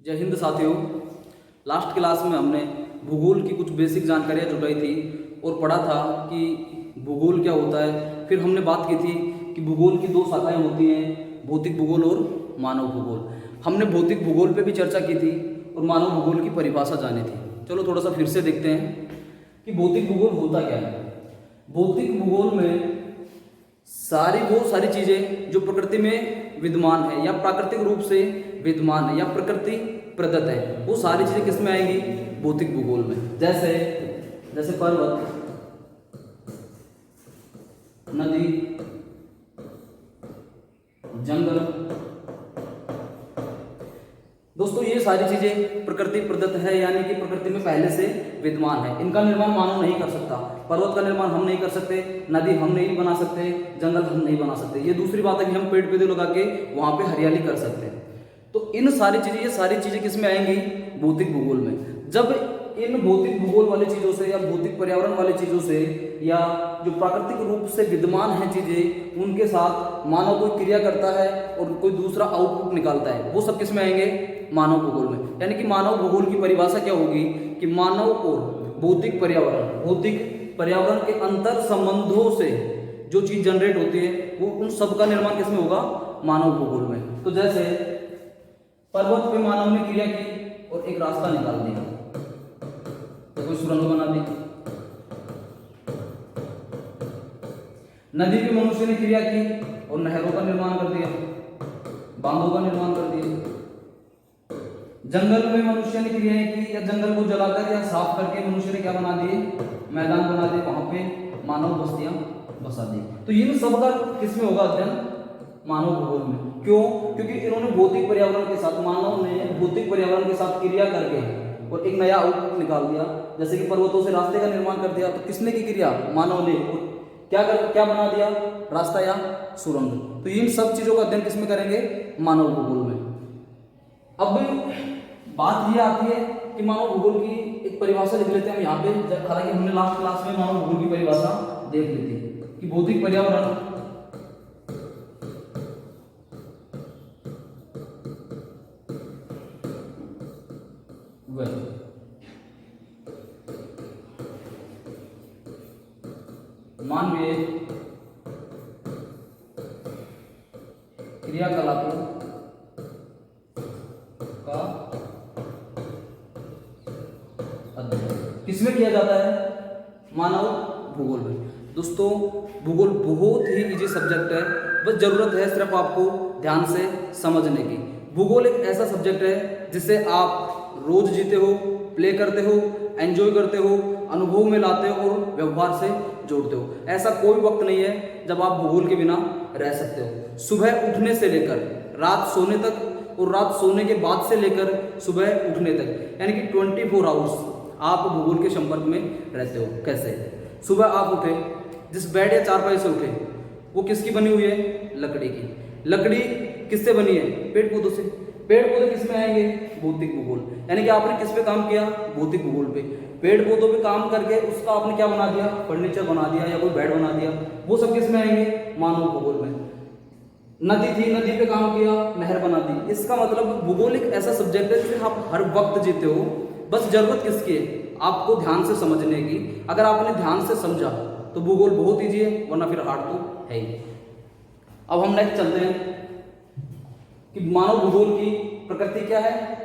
जय हिंद साथियों। Last class में हमने भूगोल की कुछ बेसिक जानकारियाँ जुटाई थी और पढ़ा था कि भूगोल क्या होता है। फिर हमने बात की थी कि भूगोल की दो शाखाएं होती हैं, भौतिक भूगोल और मानव भूगोल। हमने भौतिक भूगोल पे भी चर्चा की थी और मानव भूगोल की परिभाषा जानी थी। चलो थोड़ा सा फिर से देखते हैं कि भौतिक भूगोल होता क्या है। भौतिक भूगोल में वो सारी चीजें जो प्रकृति में विद्यमान है या प्राकृतिक रूप से विद्यमान है या प्रकृति प्रदत्त है, वो सारी चीजें किस में आएंगी? भौतिक भूगोल में। जैसे जैसे पर्वत, नदी, जंगल। दोस्तों ये सारी चीजें प्रकृति प्रदत्त है, यानी कि प्रकृति में पहले से विद्यमान है। इनका निर्माण मानव नहीं कर सकता। पर्वत का निर्माण हम नहीं कर सकते, नदी हम नहीं बना सकते, जंगल हम नहीं बना सकते। ये दूसरी बात है कि हम पेड़ पौधे लगा के वहां पे हरियाली कर सकते हैं। तो इन सारी चीजें, ये सारी चीजें किस में आएंगी? भौतिक भूगोल में। जब इन भौतिक भूगोल वाली चीजों से या भौतिक पर्यावरण वाली चीजों से या जो प्राकृतिक रूप से विद्यमान है चीजें, उनके साथ मानव कोई क्रिया करता है और कोई दूसरा आउटपुट निकालता है, वो सब किस में आएंगे? मानव भूगोल में। यानी कि मानव भूगोल की परिभाषा क्या होगी कि मानव और भौतिक पर्यावरण के अंतर संबंधों से जो चीज जनरेट होती है, वो उन सब का निर्माण किसमें होगा? मानव भूगोल में। तो जैसे पर्वत पे मानव ने क्रिया की और एक रास्ता निकाल दिया, तो कोई सुरंग बना दी। नदी पे मनुष्य ने क्रिया की और नहरों का निर्माण कर दिया, बांधों का निर्माण कर दिया। जंगल में मनुष्य ने क्रियाएं की या जंगल को जलाकर या साफ करके मनुष्य ने क्या बना दिए? मैदान बना दिए, वहां पे मानव बस्तियां बसा दी। तो इन सब का किसमें होगा अध्ययन? मानव भूगोल में। क्यों? क्योंकि इन्होंने भौतिक पर्यावरण के साथ, मानव ने भौतिक पर्यावरण के साथ क्रिया करके और एक नया आउटपुट निकाल दिया। जैसे कि पर्वतों से रास्ते का निर्माण कर दिया, तो किसने की क्रिया? मानव ने। क्या बना दिया? रास्ता या सुरंग। तो इन सब चीजों का अध्ययन किसमें करेंगे? मानव भूगोल में। अब बात ये आती है कि मानव भूगोल की एक परिभाषा लिख लेते हैं हम यहाँ पे। हालांकि हमने लास्ट क्लास में मानव भूगोल की परिभाषा देख ली थी कि भौतिक पर्यावरण मानवीय क्रियाकलापों का अध्ययन किसमें किया जाता है? मानव भूगोल में। दोस्तों भूगोल बहुत ही इजी सब्जेक्ट है, बस जरूरत है सिर्फ आपको ध्यान से समझने की। भूगोल एक ऐसा सब्जेक्ट है जिसे आप रोज जीते हो, प्ले करते हो, एंजॉय करते हो, अनुभव में लाते हो और व्यवहार से जोड़ते हो। ऐसा कोई वक्त नहीं है जब आप भूगोल के बिना रह सकते हो। सुबह उठने से लेकर रात सोने तक और रात सोने के बाद से लेकर सुबह उठने तक, यानी कि 24 आवर्स आप भूगोल के संपर्क में रहते हो। कैसे? सुबह आप उठे, जिस बेड या चारपाई से उठे, वो किसकी बनी हुई है? लकड़ी की। लकड़ी किससे बनी है? पेड़ पौधों से। पेड़ पौधे किस में आएंगे? भौतिक भूगोल। यानी कि आपने किस पे काम किया? भौतिक भूगोल पे। पेड़ पौधों पे काम करके उसका आपने क्या बना दिया? फर्नीचर बना दिया या कोई बेड बना दिया। वो सब किस में आएंगे? मानव भूगोल में। नदी थी, नदी पे काम किया, नहर बना दी। इसका मतलब भूगोल एक ऐसा सब्जेक्ट है जिसे आप हर वक्त जीते हो, बस जरूरत किसकी है? आपको ध्यान से समझने की। अगर आपने ध्यान से समझा तो भूगोल बहुत ईजी है, वरना फिर हार्ड तो है ही। अब हम नेक्स्ट चलते हैं कि मानव भूगोल की प्रकृति क्या है।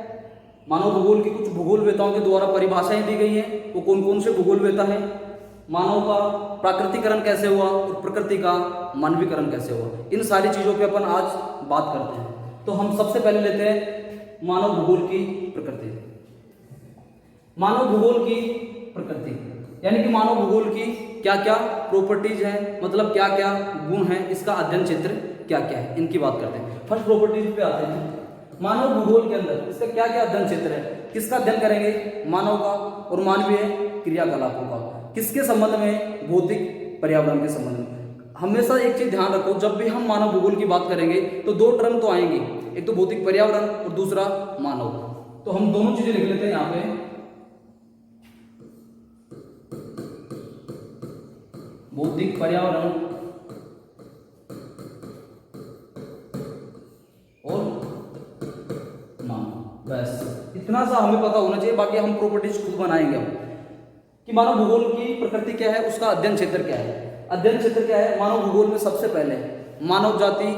मानव भूगोल की कुछ भूगोलवेताओं के द्वारा परिभाषाएं दी गई हैं। वो कौन कौन से भूगोलवेता है? मानव का प्राकृतिकरण कैसे हुआ और प्रकृति का मानवीकरण कैसे हुआ, इन सारी चीजों पे अपन आज बात करते हैं। तो हम सबसे पहले लेते हैं मानव भूगोल की प्रकृति। मानव भूगोल की प्रकृति यानी कि मानव भूगोल की क्या क्या प्रॉपर्टीज है, मतलब क्या क्या गुण है, इसका अध्ययन क्षेत्र क्या क्या है, इनकी बात करते हैं। फर्स्ट प्रॉपर्टीज पे आते हैं। मानव भूगोल के अंदर इसका क्या क्या अध्ययन क्षेत्र है? किसका अध्ययन करेंगे? मानव का और मानवीय क्रियाकलापों का। किसके संबंध में? भौतिक पर्यावरण के संबंध में। हमेशा एक चीज ध्यान रखो, जब भी हम मानव भूगोल की बात करेंगे तो दो टर्म तो आएंगे, एक तो भौतिक पर्यावरण और दूसरा मानव। तो हम दोनों चीजें लिख लेते हैं यहाँ पे। भौतिक पर्यावरण और मानव। बस इतना सा हमें पता होना चाहिए, बाकी हम प्रॉपर्टीज खुद बनाएंगे अब कि मानव भूगोल की प्रकृति क्या है, उसका अध्ययन क्षेत्र क्या है। अध्ययन क्षेत्र क्या है मानव भूगोल में? सबसे पहले मानव जाति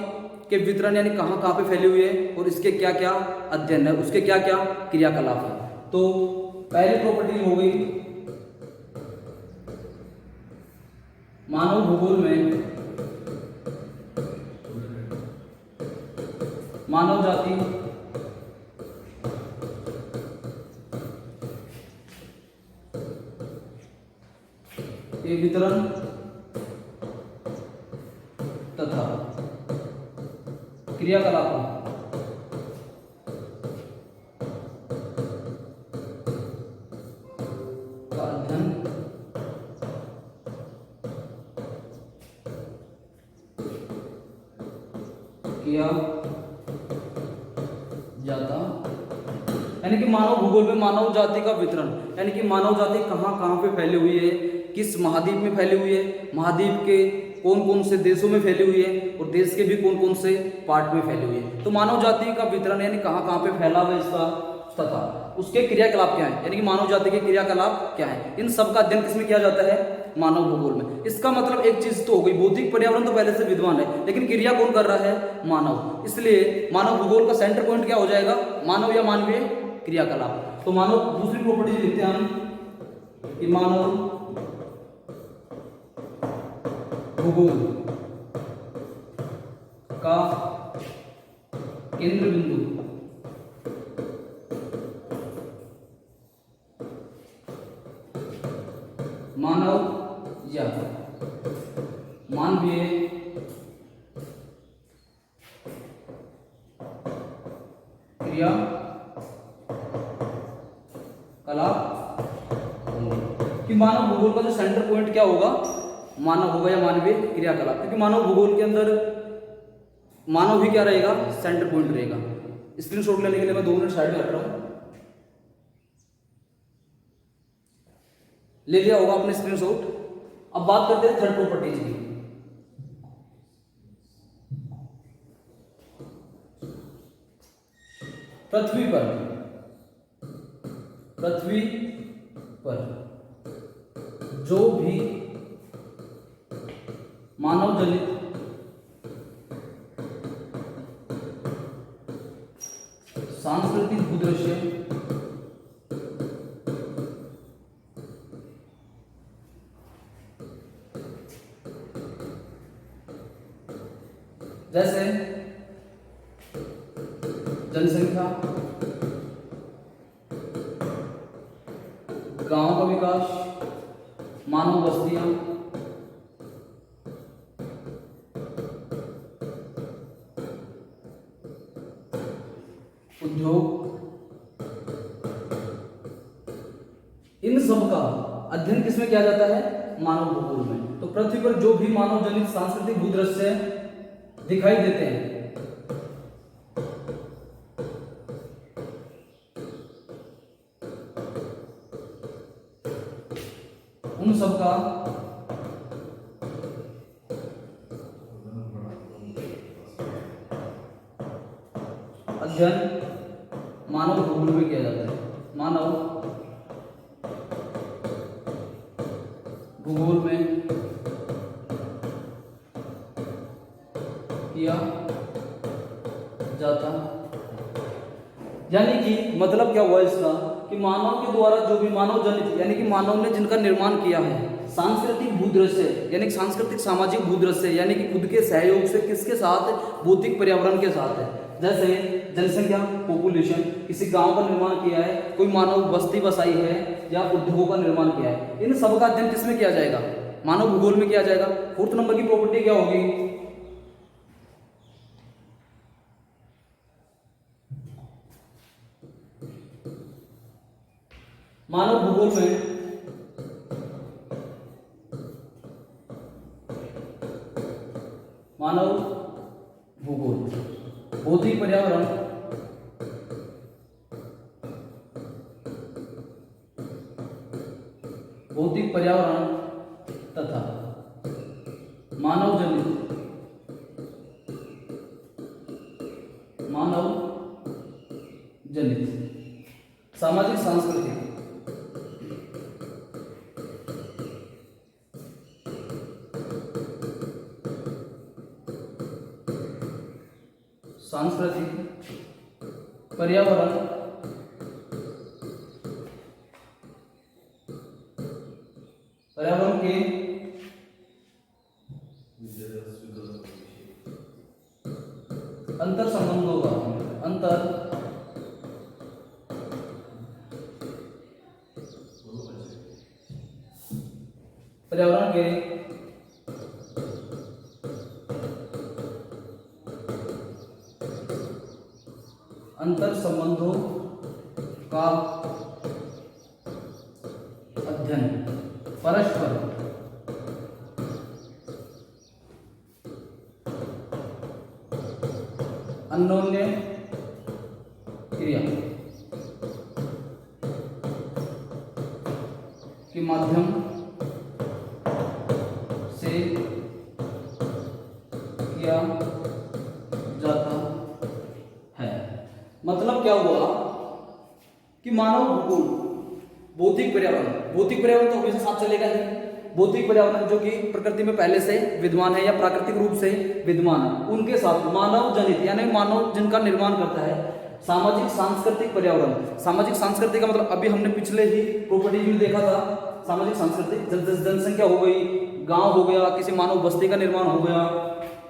के वितरण यानी कहाँ कहाँ पे फैली हुई है और इसके क्या क्या अध्ययन है, उसके क्या क्या क्रियाकलाप है। तो पहली प्रॉपर्टी हो गई मानव भूगोल में मानव जाति के वितरण तथा क्रियाकलाप का अध्ययन किया जाता, यानी कि मानव भूगोल में मानव जाति का वितरण, यानी कि मानव जाति कहाँ कहाँ पे फैली हुई है, किस महाद्वीप में फैली हुई है, महाद्वीप के कौन कौन से देशों में फैली हुई है और देश के भी कौन कौन से पार्ट में फैली हुई है। तो मानव जाति का वितरण यानी कहाँ कहाँ पे फैला हुआ है इसका, तथा उसके क्रियाकलाप क्या है, यानी कि मानव जाति के क्रियाकलाप क्या है, इन सब का अध्ययन किसमें किया जाता है? मानव भूगोल में। इसका मतलब एक चीज तो हो गई, भौतिक पर्यावरण तो पहले से विद्वान है, लेकिन क्रिया कौन कर रहा है? मानव। इसलिए मानव भूगोल का सेंटर पॉइंट क्या हो जाएगा? मानव या मानवीय क्रियाकलाप। तो मानव दूसरी प्रॉपर्टी लिखते हैं हम कि मानव भूगोल का केंद्र बिंदु मानव या मानवीय क्रिया कलाप होंगे। कि मानव भूगोल का जो सेंटर पॉइंट क्या होगा? मानव होगा या मानवीय क्रियाकलाप, क्योंकि मानव भूगोल के अंदर मानव ही क्या रहेगा? सेंटर पॉइंट रहेगा। स्क्रीनशॉट लेने के लिए मैं 2 मिनट साइड में हट रहा हूं। ले लिया होगा आपने स्क्रीनशॉट। अब बात करते हैं थर्ड प्रॉपर्टीज की। पृथ्वी पर जो भी मानव जनित सांस्कृतिक भूदृश्य जैसे जनसंख्या, गांव का विकास, मानव बस्तियां, उद्योग, इन सब का अध्ययन किसमें किया जाता है? मानव भूगोल में। तो पृथ्वी पर जो भी मानव जनित सांस्कृतिक भूदृश्य दिखाई देते हैं उन सब का अध्ययन मानव भूगोल में किया जाता है। मानव भूगोल में किया जाता, यानी कि मतलब क्या हुआ इसका कि मानव के द्वारा जो भी मानव जनित यानी कि मानव ने जिनका निर्माण किया है सांस्कृतिक भूदृश्य यानी कि सांस्कृतिक सामाजिक भूदृश्य यानी कि खुद के सहयोग से किसके साथ? भौतिक पर्यावरण के साथ है। जैसे जनसंख्या पॉपुलेशन, किसी गांव का निर्माण किया है, कोई मानव बस्ती बसाई है या उद्योगों का निर्माण किया है, इन सब का अध्ययन किसमें किया जाएगा? मानव भूगोल में किया जाएगा। 4th नंबर की प्रॉपर्टी क्या होगी? मानव भूगोल में मानव भूगोल भौतिक पर्यावरण तथा मानव जनित जनित, सामाजिक सांस्कृतिक, पर्यावरण, पर्यावरण के अंतर संबंधों का, अंतर पर्यावरण के अंतर संबंधों का अध्ययन, परस्पर अन्योन्य क्रिया के माध्यम से किया जाता है। मतलब क्या हुआ कि मानव भूगोल, भौतिक पर्यावरण, भौतिक पर्यावरण तो हमेशा साथ चलेगा ही। भौतिक पर्यावरण जो कि प्रकृति में पहले से विद्यमान है या प्राकृतिक रूप से विद्यमान है, उनके साथ मानव जनित यानी मानव जिनका निर्माण करता है सामाजिक सांस्कृतिक पर्यावरण। सामाजिक सांस्कृतिक का मतलब अभी हमने पिछले ही प्रॉपर्टीज में देखा था, सामाजिक सांस्कृतिक जनसंख्या हो गई, गांव हो गया, किसी मानव बस्ती का निर्माण हो गया,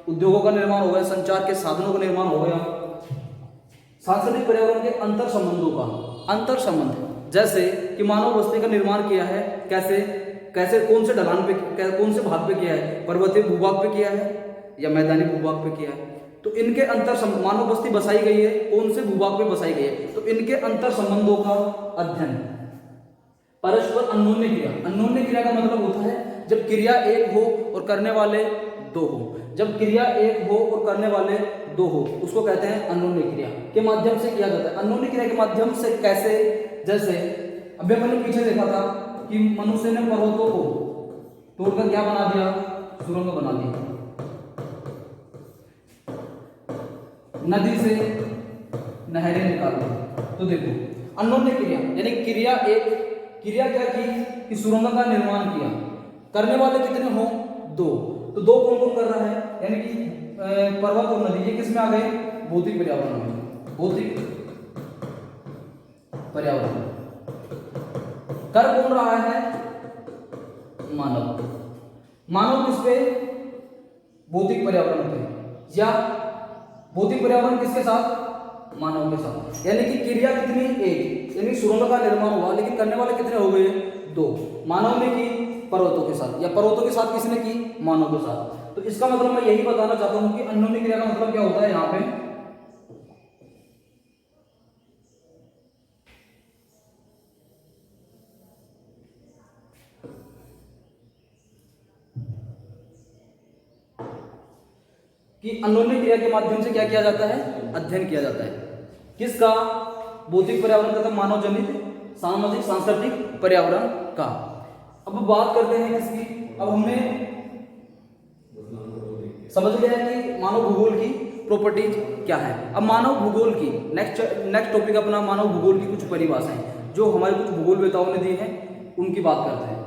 उद्योगों का निर्माण हो गया, संचार के साधनों का निर्माण हो गया। सांस्कृतिक पर्यावरण के अंतर संबंधों का, अंतर संबंध जैसे कि मानव बस्ती का निर्माण किया है, कैसे कैसे कौन से ढलान पे, कौन से भाग पे किया है, पर्वतीय भूभाग पे किया है या मैदानी भूभाग पे किया है, तो इनके अंतर मानव बस्ती बसाई गई है, कौन से भूभाग पे बसाई गई है, तो इनके अंतर संबंधों का अध्ययन। परस्पर अन्योन्य क्रिया, अन्योन्य क्रिया का मतलब होता है जब क्रिया एक हो और करने वाले दो हो, जब क्रिया एक हो और करने वाले दो हो, उसको कहते हैं अन्योन्य क्रिया के माध्यम से किया जाता है। अन्योन्य क्रिया के माध्यम से कैसे, जैसे अभी मैंने पीछे देखा था कि मनुष्य ने पर्वतों को तोड़कर क्या बना दिया, सुरंग बना दिया, नदी से नहरें निकाल दी। तो देखो अन्योन्य क्रिया यानी क्रिया एक, क्रिया क्या की कि सुरंग का निर्माण किया, करने वाले कितने हो, दो, तो दो कौन कौन कर रहा है, यानी कि पर्वत और नदी, ये किस में आ गए, भौतिक पर्यावरण में, भौतिक पर्यावरण। कर कौन रहा है, मानव, मानव किस पे, भौतिक पर्यावरण पे, या भौतिक पर्यावरण किसके साथ, मानव के साथ। यानी कि क्रिया कितनी, एक, यानी सुरंग का निर्माण हुआ, लेकिन करने वाले कितने हो गए, दो, मानव ने की पर्वतों के साथ, या पर्वतों के साथ किसने की, मानव के साथ। तो इसका मतलब मैं यही बताना चाहता हूं कि अन्योन्य क्रिया का मतलब क्या होता है यहां पे, कि अन्योन्य क्रिया के माध्यम से क्या किया जाता है, अध्ययन किया जाता है। किसका, भौतिक पर्यावरण तथा मानव जनित सामाजिक सांस्कृतिक पर्यावरण का। अब बात करते हैं किसकी, अब हमने समझ लिया है कि मानव भूगोल की प्रॉपर्टीज क्या है। अब मानव भूगोल की नेक्स्ट टॉपिक अपना मानव भूगोल की कुछ परिभाषाएं जो हमारे कुछ भूगोलवेताओं ने दी हैं, उनकी बात करते हैं।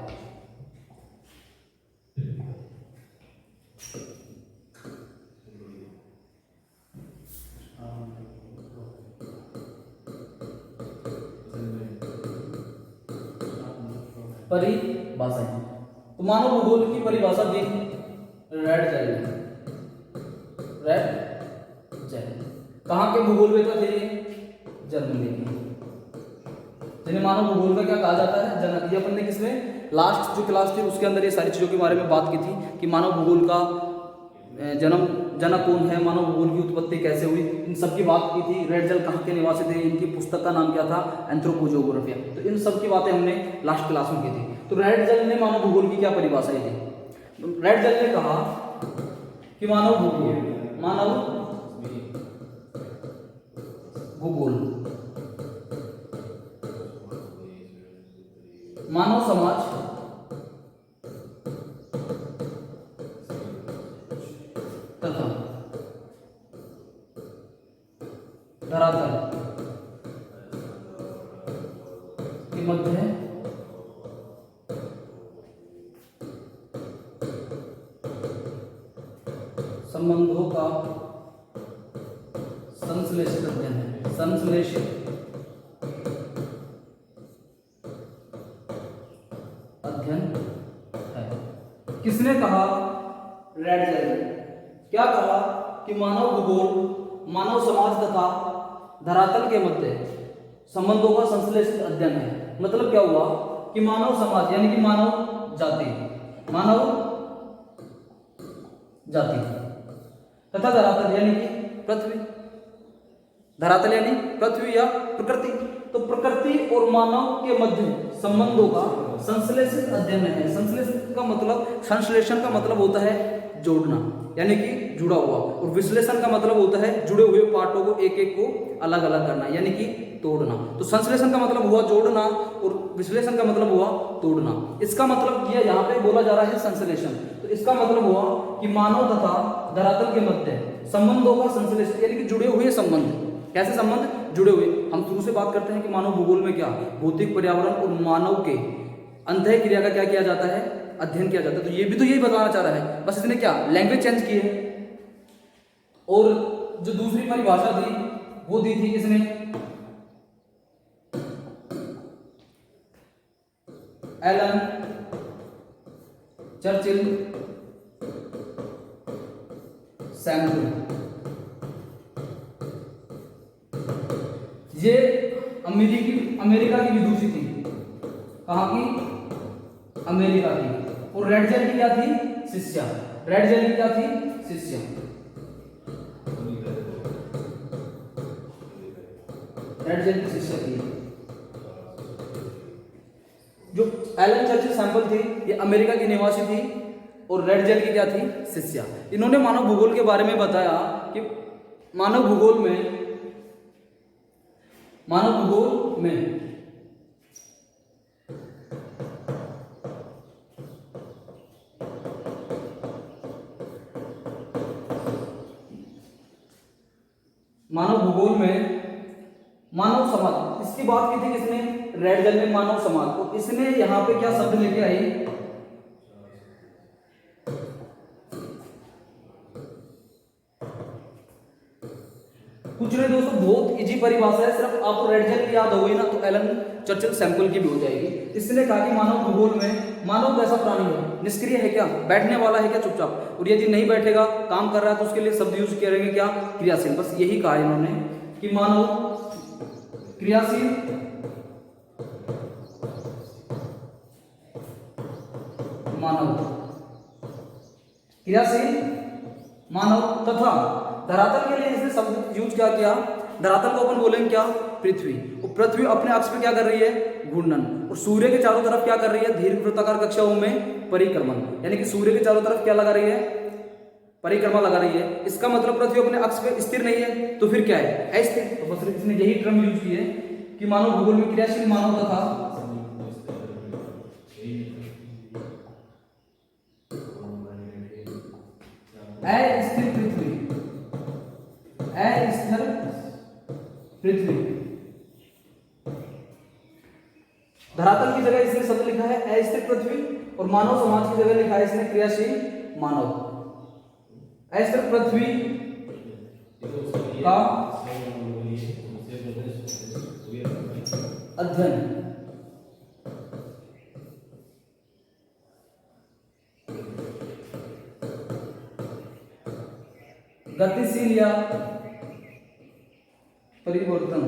परिभाषाएं, तो मानव भूगोल की परिभाषा दी रेड जेल, रेड जेल। कहाँ के भूगोलवेता थे, जर्मनी के, जिन्हें मानव भूगोल का क्या कहा जाता है, जनक। ये अपन ने किसमें लास्ट जो क्लास थी उसके अंदर ये सारी चीजों के बारे में बात की थी कि मानव भूगोल का जनक कौन है, मानव भूगोल की उत्पत्ति कैसे हुई, इन सब की बात की थी। रेड जेल कहाँ के निवासी थे, इनकी पुस्तक का नाम क्या था, एंथ्रोपोजोग्राफिया। तो इन सब की बातें हमने लास्ट क्लास में की थी। तो रेड जेल ने मानव भूगोल की क्या परिभाषा दी, रेड जेल ने कहा कि मानव भूगोल, मानव भूगोल मानव समाज तथा धरातल के मध्य संबंधों का संश्लेषित अध्ययन है। संश्लेषित अध्ययन है। किसने कहा? रैडजेल ने। क्या कहा? कि मानव भूगोल, मानव समाज तथा धरातल के मध्य संबंधों का संश्लेषित अध्ययन है। मतलब क्या हुआ कि मानव समाज यानी कि मानव जाति तथा धरातल यानी कि पृथ्वी, धरातल यानी पृथ्वी या प्रकृति, तो प्रकृति और मानव के मध्य संबंधों का संश्लेषित अध्ययन है। संश्लेषित का मतलब, संश्लेषण का मतलब होता है जोड़ना यानी कि जुड़ा हुआ, और विश्लेषण का मतलब होता है जुड़े हुए पार्टों को एक एक को अलग अलग करना यानी कि तोड़ना। तो संश्लेषण का मतलब हुआ जोड़ना और विश्लेषण का मतलब हुआ तोड़ना। इसका मतलब किया यहाँ पे बोला जा रहा है संश्लेषण, तो इसका मतलब हुआ कि मानव तथा धरातल के मध्य संबंधों का संश्लेषण यानी कि जुड़े हुए संबंध। कैसे संबंध? जुड़े हुए। हम शुरू से बात करते हैं कि मानव भूगोल में क्या भौतिक पर्यावरण और मानव के अंतः क्रिया का क्या किया जाता है? अध्ययन किया जाता है। तो ये भी तो यही बताना चाह रहा है, बस इसने क्या लैंग्वेज चेंज की है। और जो दूसरी परिभाषा थी वो दी थी किसने? Ellen Churchill Samuel. ये अमेरिका की विदुषी थी। कहाँ की? अमेरिका की। और रैडजेल की क्या थी? शिष्या। रैडजेल की क्या थी? शिष्या। रैडजेल की शिष्या थी। जो एलन चर्चिल सैमुअल थी ये अमेरिका की निवासी थी और रैडजेल की क्या थी? शिष्या। इन्होंने मानव भूगोल के बारे में बताया कि मानव भूगोल में मानव समाज, इसकी बात की थी किसने? रैडजेल ने, मानव समाज। तो इसने यहां पे क्या शब्द लेके आई? कुछ नहीं दोस्तों, बहुत इजी परिभाषा है, सिर्फ आपको रैडजेल की याद हो गई ना तो एलन चर्चिल सैमुअल की भी हो जाएगी। इसने कहा कि मानव भूगोल में मानव कैसा प्राणी है? निष्क्रिय है क्या? बैठने वाला है क्या चुपचाप? और यदि नहीं बैठेगा, काम कर रहा है, तो उसके लिए शब्द यूज करेंगे क्या? क्रियाशील। बस यही कहा इन्होंने कि मानव क्रियाशील मानव तथा धरातल के लिए इसने शब्द यूज क्या किया? धरातल को अपन बोलेंगे क्या? पृथ्वी। और पृथ्वी अपने अक्ष पे क्या कर रही है? घूर्णन। और सूर्य के चारों तरफ क्या कर रही है? दीर्घवृत्ताकार कक्षाओं में परिक्रमण, यानी कि सूर्य के चारों तरफ क्या लगा रही है? परिक्रमा लगा रही है। इसका मतलब पृथ्वी अपने अक्ष पे स्थिर नहीं है, तो फिर क्या है? अस्थिर। तो बस इसने यही टर्म यूज की है कि मानव भूगोल में क्रियाशील मानव तथा अस्थिर पृथ्वी। धरातल की जगह इसने शब्द लिखा है अस्थिर पृथ्वी, और मानव समाज की जगह लिखा है इसने क्रियाशील मानव। अस्थिर पृथ्वी का अध्ययन गतिशील या परिवर्तन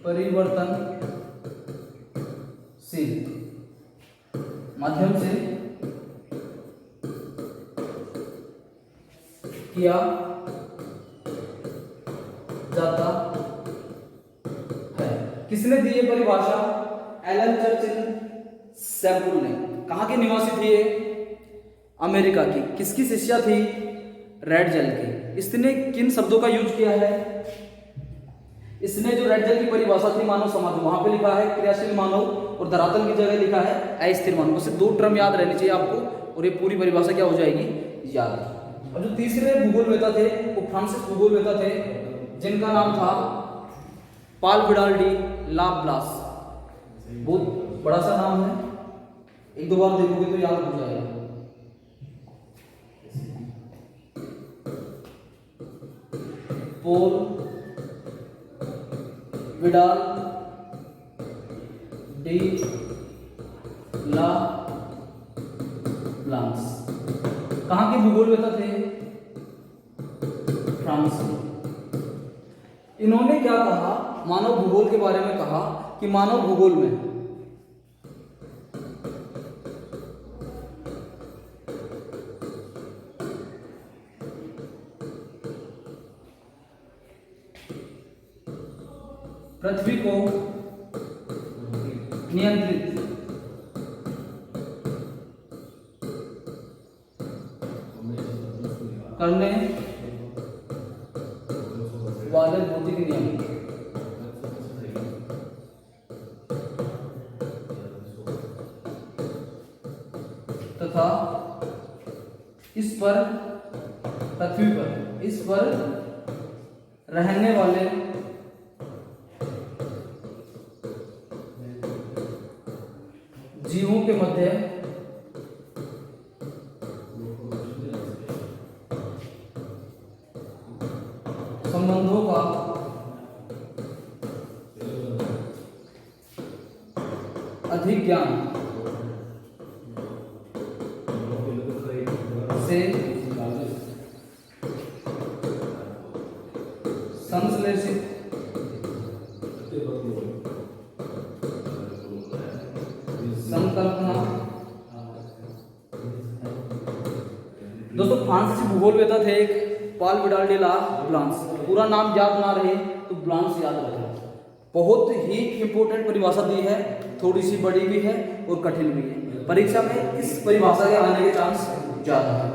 परिवर्तनशील माध्यम से किया जाता है। किसने दी ये परिभाषा? एलन चर्चिल सैमुअल ने। कहाँ के निवासी थी ये? अमेरिका की। किसकी शिष्या थी? रैडजेल की। इसने किन शब्दों का यूज किया है? इसने जो रेड जल की परिभाषा थी मानव समाज, वहां पे लिखा है क्रियाशील मानव, और धरातल की जगह लिखा है अस्थिर मानव। बस 2 टर्म याद रहनी चाहिए आपको और ये पूरी परिभाषा क्या हो जाएगी, याद। अब जो तीसरे भूगोलवेता थे वो फ्रांसिस भूगोलवेता थे, जिनका नाम था पाल विडाल डी लाप्लास। बहुत बड़ा सा नाम है, 1-2 बार देखोगे तो याद हो जाएगा। पोल विडाल डी ला प्लांस। कहाँ के भूगोलवेता थे, फ्रांस। इन्होंने क्या कहा, मानव भूगोल के बारे में कहा कि मानव भूगोल में पृथ्वी को नियंत्रित करने वाले भौतिक नियम तथा इस पर पृथ्वी पर इस पर रहने वाले जीवों के मध्य संबंधों का अधिक ज्ञान से संश्लेषित संकल्पना। दोस्तों फ्रांसीसी भूगोलवेता थे एक पाल विडाल डी ला प्लांस। पूरा नाम याद ना रहे तो प्लांस याद रखना। बहुत ही इंपॉर्टेंट परिभाषा दी है, थोड़ी सी बड़ी भी है और कठिन भी है। परीक्षा में इस परिभाषा के आने के चांस ज्यादा है।